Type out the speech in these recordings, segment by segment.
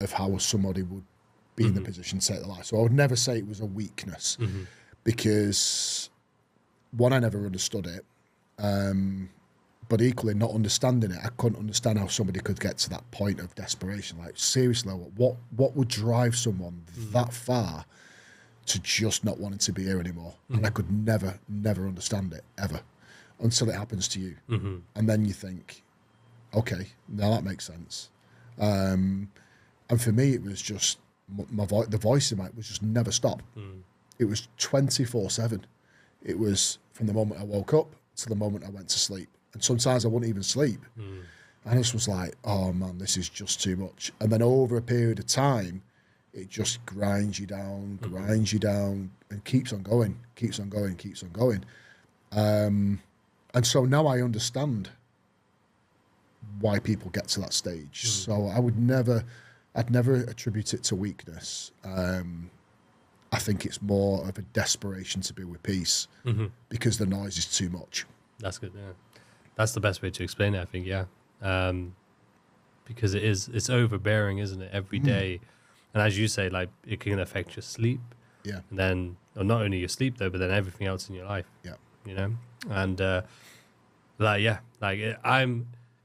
of how somebody would be in the position to take their life. So I would never say it was a weakness because, one, I never understood it. But equally, not understanding it, I couldn't understand how somebody could get to that point of desperation. Like, seriously, what would drive someone that far to just not wanting to be here anymore? And I could never understand it, ever, until it happens to you. And then you think, okay, now that makes sense. And for me, it was just, the voice in my was just never stop. It was 24/7. It was from the moment I woke up to the moment I went to sleep. And sometimes I wouldn't even sleep. I just was like, oh man, this is just too much. And then over a period of time, it just grinds you down, and keeps on going. And so now I understand why people get to that stage. So I'd never attribute it to weakness. I think it's more of a desperation to be with peace because the noise is too much. That's good, yeah. That's the best way to explain it, I think, yeah. Because it's overbearing, isn't it, every day? And as you say, like, it can affect your sleep. Yeah. And then, or not only your sleep, though, but then everything else in your life. Yeah. You know? And,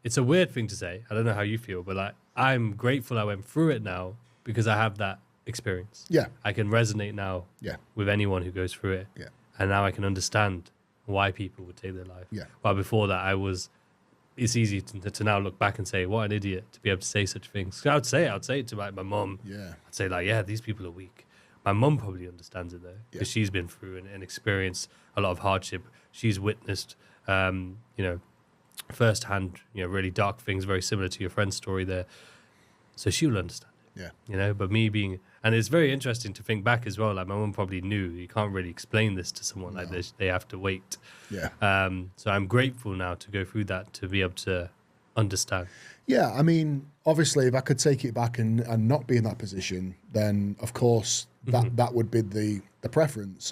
it's a weird thing to say. I don't know how you feel, but, like, I'm grateful I went through it now because I have that experience. Yeah. I can resonate now with anyone who goes through it. Yeah. And now I can understand why people would take their life. Yeah. While before that, it's easy to now look back and say, what an idiot to be able to say such things. I would say it to my mum. Yeah. I'd say, like, yeah, these people are weak. My mum probably understands it, though, because she's been through and experienced a lot of hardship. She's witnessed, firsthand, really dark things, very similar to your friend's story there. So she'll understand it. Yeah. But me being... And it's very interesting to think back as well. Like, my mum probably knew you can't really explain this to someone like this. They have to wait. Yeah. So I'm grateful now to go through that, to be able to understand. Yeah, I mean, obviously, if I could take it back and not be in that position, then, of course, that would be the preference.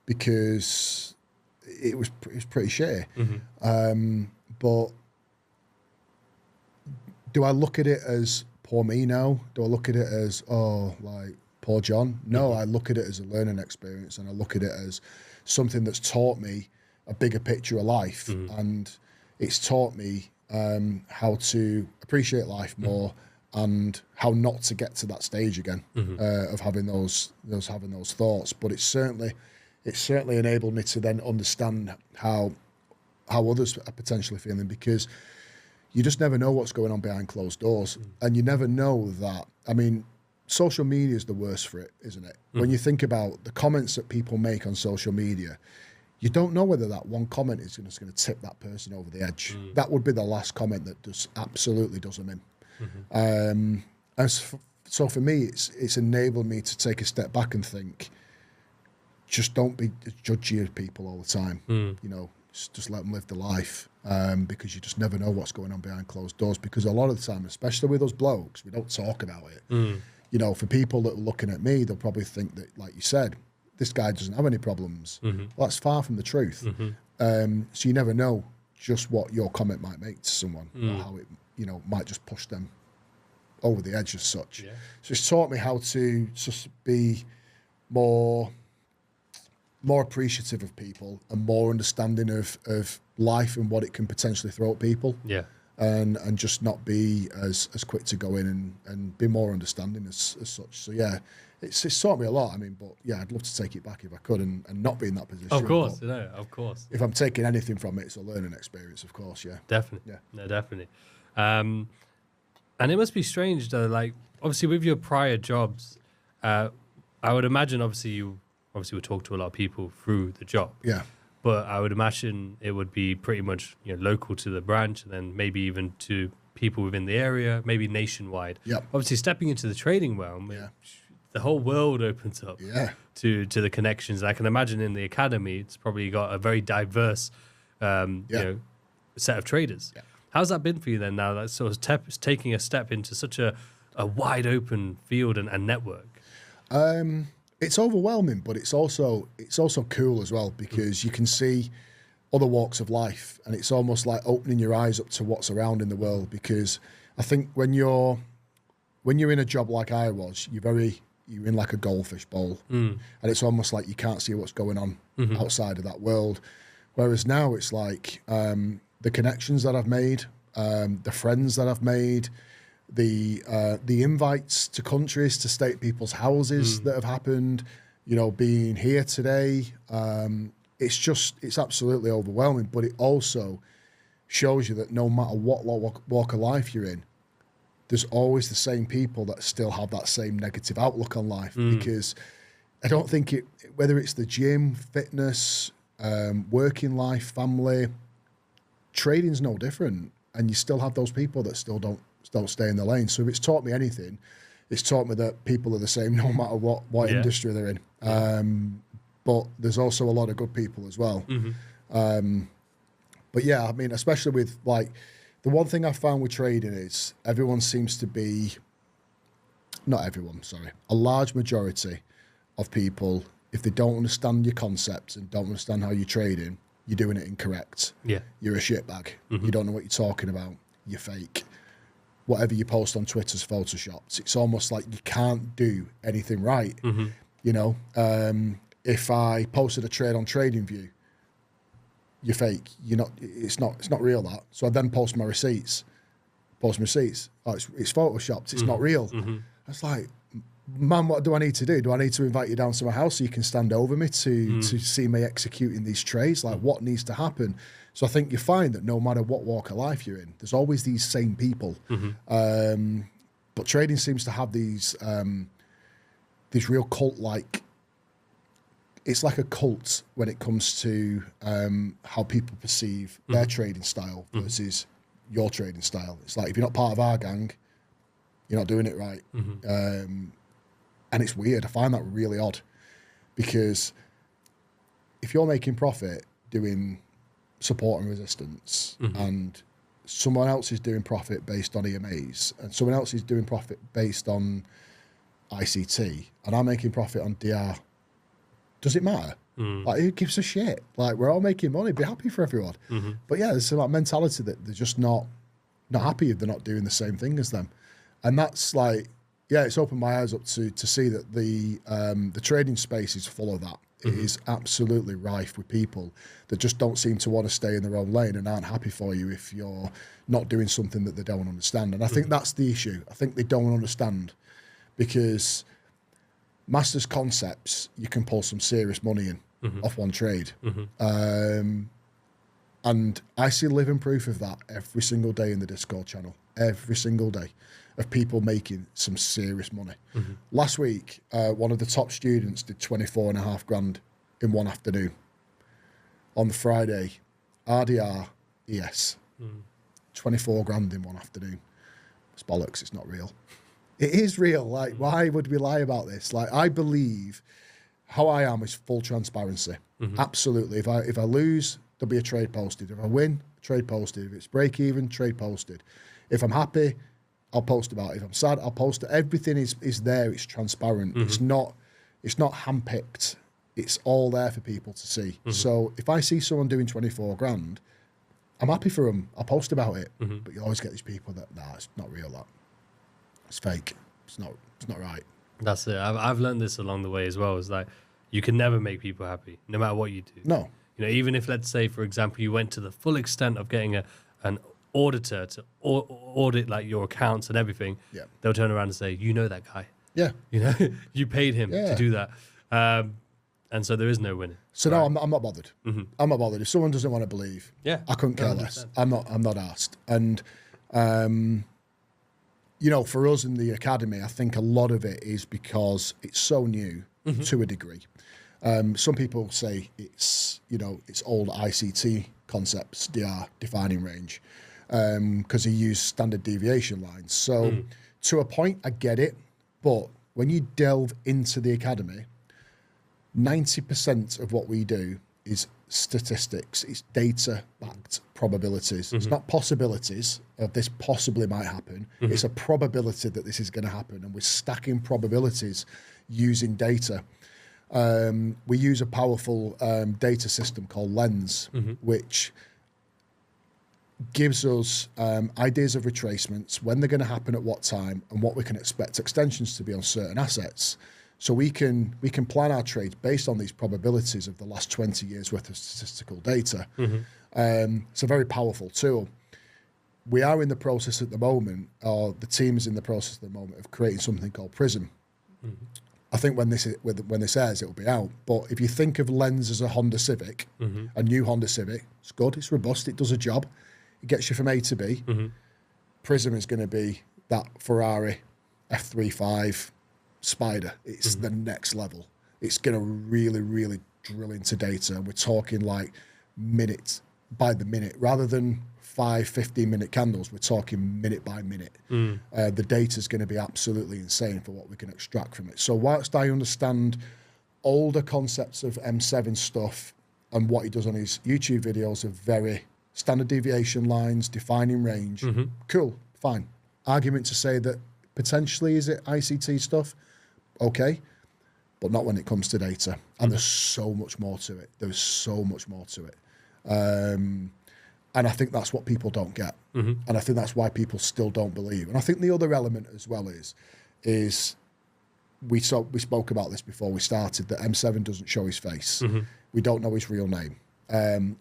Because it was pretty shitty. But do I look at it as... poor me now? Do I look at it as, poor John? No, I look at it as a learning experience, and I look at it as something that's taught me a bigger picture of life, and it's taught me how to appreciate life more and how not to get to that stage again of having those thoughts. But it's certainly enabled me to then understand how others are potentially feeling, because you just never know what's going on behind closed doors. And you never know that. I mean, social media is the worst for it, isn't it? When you think about the comments that people make on social media, you don't know whether that one comment is just going to tip that person over the edge. That would be the last comment that just absolutely does them in. So for me, it's enabled me to take a step back and think, just don't be judgy of people all the time. Just let them live the life, because you just never know what's going on behind closed doors. Because a lot of the time, especially with us blokes, we don't talk about it. For people that are looking at me, they'll probably think that, like you said, this guy doesn't have any problems. Well, that's far from the truth. So you never know just what your comment might make to someone, or how it, might just push them over the edge as such. Yeah. So it's taught me how to just be more appreciative of people and more understanding of life and what it can potentially throw at people. Yeah. And just not be as quick to go in and be more understanding as such. So yeah, it's taught me a lot. I mean, but yeah, I'd love to take it back if I could and not be in that position. Of course, of course. If I'm taking anything from it, it's a learning experience, of course, yeah. Definitely. Yeah. No, definitely. And it must be strange though, like obviously with your prior jobs, I would imagine obviously you would talk to a lot of people through the job. Yeah. But I would imagine it would be pretty much local to the branch, and then maybe even to people within the area, maybe nationwide. Yep. Obviously, stepping into the trading realm, the whole world opens up to the connections. I can imagine in the academy, it's probably got a very diverse, set of traders. Yeah. How's that been for you then? Now that's sort of taking a step into such a wide open field and network. It's overwhelming, but it's also cool as well, because you can see other walks of life, and it's almost like opening your eyes up to what's around in the world. Because I think when you're when you're in a job like I was, you're in like a goldfish bowl, and it's almost like you can't see what's going on outside of that world. Whereas now it's like the connections that I've made, the friends that I've made, the invites to countries to stay at people's houses that have happened, you know, being here today. It's absolutely overwhelming, but it also shows you that no matter what walk of life you're in, there's always the same people that still have that same negative outlook on life. Because I don't think whether it's the gym, fitness, working life, family, trading's no different, and you still have those people that still don't stay in the lane. So if it's taught me anything, it's taught me that people are the same no matter what industry they're in. But there's also a lot of good people as well. But yeah, I mean, especially with like, the one thing I found with trading is everyone seems to be, not everyone, sorry, a large majority of people, if they don't understand your concepts and don't understand how you're trading, you're doing it incorrect. Yeah. You're a shitbag. You don't know what you're talking about. You're fake. Whatever you post on Twitter's photoshopped. It's almost like you can't do anything right. You know, if I posted a trade on TradingView, you're fake. It's not real, that. So I then post my receipts. Oh, it's photoshopped. It's not real. It's like, man, what do I need to do? Do I need to invite you down to my house so you can stand over me to see me executing these trades? Like, what needs to happen? So I think you find that no matter what walk of life you're in, there's always these same people. But trading seems to have these real cult-like. It's like a cult when it comes to how people perceive their trading style versus your trading style. It's like, if you're not part of our gang, you're not doing it right. And it's weird. I find that really odd, because if you're making profit doing support and resistance, and someone else is doing profit based on EMAs, and someone else is doing profit based on ICT, and I'm making profit on DR, does it matter? Like, who gives a shit? Like, we're all making money. Be happy for everyone. But yeah, there's that mentality that they're just not happy if they're not doing the same thing as them. And that's like, yeah, it's opened my eyes up to see that the trading space is full of that. It is absolutely rife with people that just don't seem to want to stay in their own lane and aren't happy for you if you're not doing something that they don't understand. And I think that's the issue. I think they don't understand, because Masters concepts, you can pull some serious money in off one trade. And I see living proof of that every single day in the Discord channel, every single day, of people making some serious money. Last week, one of the top students did 24.5 grand in one afternoon. On the Friday, RDR, ES, 24 grand in one afternoon. It's bollocks, it's not real. It is real. Like, why would we lie about this? Like, I believe how I am is full transparency. Absolutely. If I lose, there'll be a trade posted. If I win, trade posted. If it's break even, trade posted. If I'm happy, I'll post about it. If I'm sad, I'll post it. Everything is there. It's transparent. It's not handpicked. It's all there for people to see. So if I see someone doing 24 grand, I'm happy for them. I'll post about it. But you always get these people that, nah, it's not real, that. It's fake. It's not right. That's it. I've learned this along the way as well. It's like, you can never make people happy, no matter what you do. No. You know, even if, let's say, for example, you went to the full extent of getting an auditor to audit like your accounts and everything, they'll turn around and say, you know that guy. Yeah. You know, you paid him to do that. And so there is no winning. So no, I'm not bothered. I'm not bothered. If someone doesn't want to believe, I couldn't care 100%. Less. I'm not asked. And you know, for us in the academy, I think a lot of it is because it's so new to a degree. Some people say it's, you know, it's old ICT concepts, DR, defining range, because he used standard deviation lines. So to a point, I get it. But when you delve into the academy, 90% of what we do is statistics. It's data-backed probabilities. It's not possibilities of this possibly might happen. It's a probability that this is going to happen. And we're stacking probabilities using data. We use a powerful data system called Lens, which gives us ideas of retracements, when they're going to happen at what time, and what we can expect extensions to be on certain assets. So we can plan our trades based on these probabilities of the last 20 years worth of statistical data. It's a very powerful tool. We are in the process at the moment, or the team is in the process at the moment, of creating something called Prism. I think when this airs, it will be out. But if you think of Lens as a Honda Civic, a new Honda Civic, it's good, it's robust, it does a job, it gets you from A to B. Prism is going to be that Ferrari F35 Spider. It's the next level. It's going to really, really drill into data. We're talking like minutes by the minute, rather than 15-minute candles. We're talking minute by minute. The data is going to be absolutely insane for what we can extract from it. So whilst I understand older concepts of M7 stuff and what he does on his YouTube videos are very standard deviation lines, defining range, cool, fine. Argument to say that potentially is it ICT stuff? Okay, but not when it comes to data. And there's so much more to it. There's so much more to it. And I think that's what people don't get. And I think that's why people still don't believe. And I think the other element as well is we spoke about this before we started, that M7 doesn't show his face. We don't know his real name.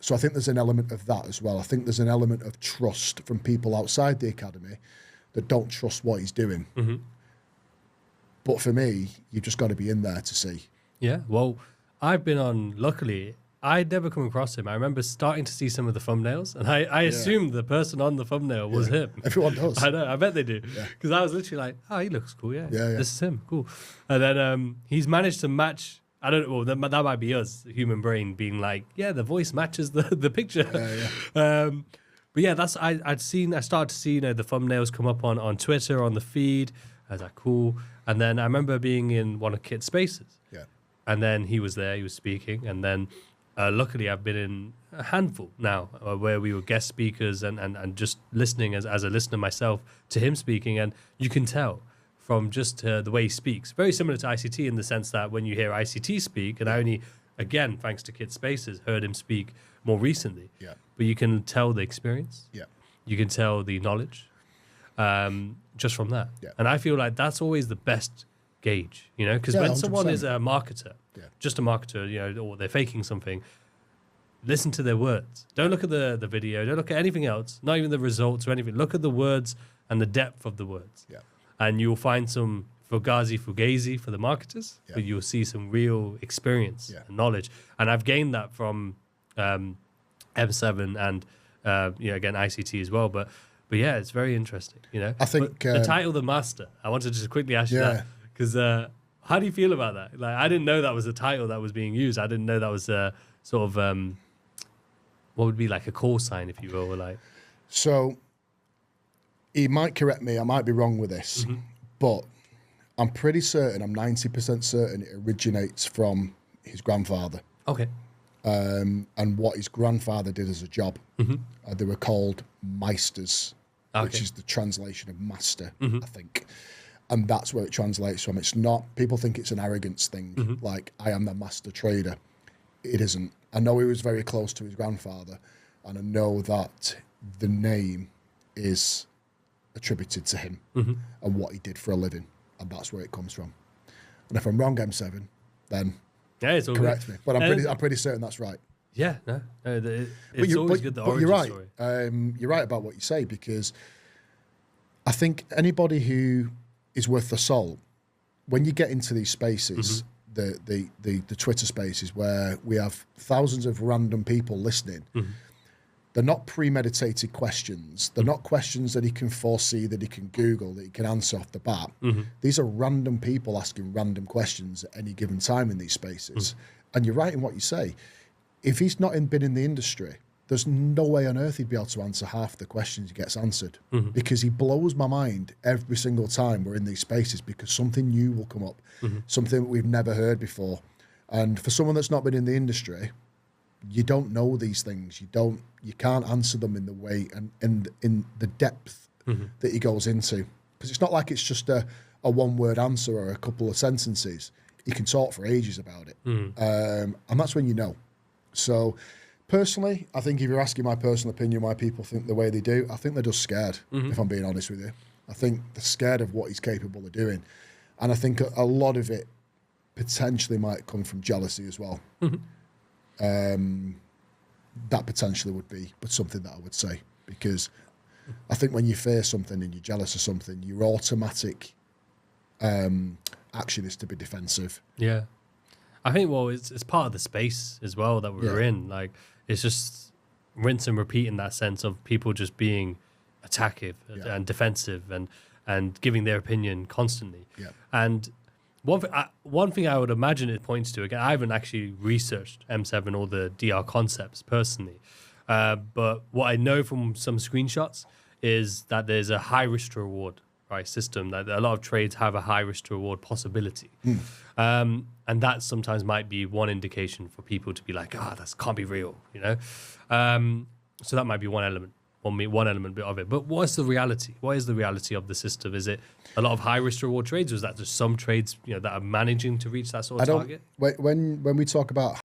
So I think there's an element of that as well. I think there's an element of trust from people outside the academy that don't trust what he's doing. But for me, you've just got to be in there to see. Yeah, well, I've been on, luckily, I'd never come across him. I remember starting to see some of the thumbnails, and I assumed the person on the thumbnail was him. Everyone does. I know, I bet they do. Because I was literally like, oh, he looks cool, this is him, cool. And then he's managed to match, I don't know, well, that might be us, the human brain, being like, yeah, the voice matches the picture. But yeah, that's, I started to see, the thumbnails come up on Twitter, on the feed. I was like, cool. And then I remember being in one of Kit's spaces. And then he was there, he was speaking. And then luckily I've been in a handful now where we were guest speakers and just listening as a listener myself to him speaking. And you can tell from just the way he speaks, very similar to ICT in the sense that when you hear ICT speak, and I only, again, thanks to Kit Spaces, heard him speak more recently. But you can tell the experience. You can tell the knowledge. Just from that. And I feel like that's always the best gauge, because when 100%. Someone is a marketer, just a marketer, or they're faking something, listen to their words. Don't look at the video. Don't look at anything else, not even the results or anything. Look at the words and the depth of the words. And you'll find some fugazi for the marketers, but you'll see some real experience and knowledge. And I've gained that from M7 and, again, ICT as well. But yeah, it's very interesting, I think the title, The Master, I wanted to just quickly ask you that, because how do you feel about that? Like, I didn't know that was a title that was being used. I didn't know that was a sort of, what would be like a call sign, if you will, or like. So, he might correct me, I might be wrong with this, but I'm pretty certain, I'm 90% certain it originates from his grandfather. Okay. And what his grandfather did as a job. They were called Meisters, which is the translation of master, I think. And that's where it translates from. It's not, people think it's an arrogance thing, like I am the master trader. It isn't. I know he was very close to his grandfather, and I know that the name is attributed to him and what he did for a living, and that's where it comes from. And if I'm wrong, M7, then it's correct me. But I'm pretty certain that's right. Yeah, no, it's always good. The origin you're right. Story. You're right about what you say, because I think anybody who is worth the salt, when you get into these spaces, the Twitter spaces where we have thousands of random people listening, they're not premeditated questions. They're not questions that he can foresee, that he can Google, that he can answer off the bat. These are random people asking random questions at any given time in these spaces. And you're right in what you say. If he's not been in the industry, there's no way on earth he'd be able to answer half the questions he gets answered, because he blows my mind every single time we're in these spaces, because something new will come up, something that we've never heard before. And for someone that's not been in the industry, you don't know these things. You can't answer them in the way and in the depth that he goes into, because it's not like it's just a one-word answer or a couple of sentences. He can talk for ages about it, and that's when you know. So Personally, I think if you're asking my personal opinion why people think the way they do, I think they're just scared, if I'm being honest with you. I think they're scared of what he's capable of doing. And I think a lot of it potentially might come from jealousy as well. That potentially would be something that I would say, because I think when you fear something and you're jealous of something, your automatic action is to be defensive. Yeah. I think, well, it's part of the space as well that we're in. Like, it's just rinse and repeat in that sense of people just being attackive and defensive and giving their opinion constantly. Yeah. And one thing I would imagine it points to, again, I haven't actually researched M7 or the DR concepts personally, but what I know from some screenshots is that there's a high risk to reward system, that a lot of trades have a high risk to reward possibility. And that sometimes might be one indication for people to be like, that can't be real, you know? So that might be one element. One element of it. But what is the reality? What is the reality of the system? Is it a lot of high risk to reward trades, or is that just some trades, that are managing to reach that sort of target? When we talk about